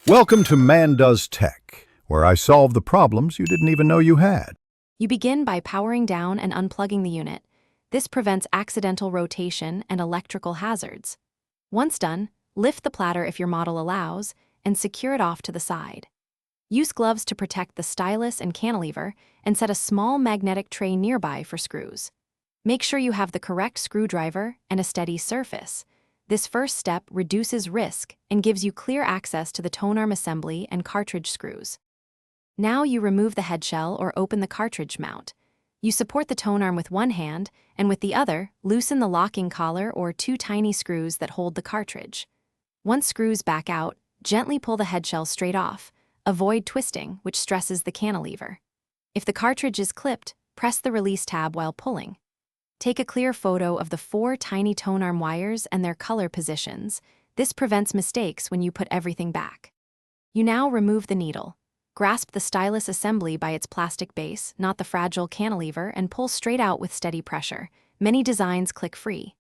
Welcome to Man Does Tech, where I solve the problems you didn't even know you had. You begin by powering down and unplugging the unit. This prevents accidental rotation and electrical hazards. Once done, lift the platter if your model allows and secure it off to the side. Use gloves to protect the stylus and cantilever and set a small magnetic tray nearby for screws. Make sure you have the correct screwdriver and a steady surface. This first step reduces risk and gives you clear access to the tonearm assembly and cartridge screws. Now you remove the head shell or open the cartridge mount. You support the tonearm with one hand, and with the other, loosen the locking collar or two tiny screws that hold the cartridge. Once screws back out, gently pull the head shell straight off. Avoid twisting, which stresses the cantilever. If the cartridge is clipped, press the release tab while pulling. Take a clear photo of the 4 tiny tonearm wires and their color positions. This prevents mistakes when you put everything back. You now remove the needle. Grasp the stylus assembly by its plastic base, not the fragile cantilever, and pull straight out with steady pressure. Many designs click free.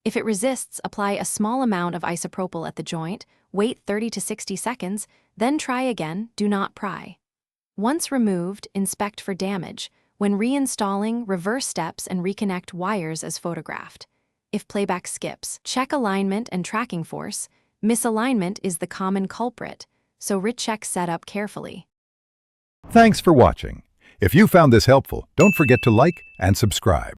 If it resists, apply a small amount of isopropyl at the joint, wait 30 to 60 seconds, then try again, do not pry. Once removed, inspect for damage. When reinstalling, reverse steps and reconnect wires as photographed. If playback skips, check alignment and tracking force. Misalignment is the common culprit, so recheck setup carefully. Thanks for watching. If you found this helpful, don't forget to like and subscribe.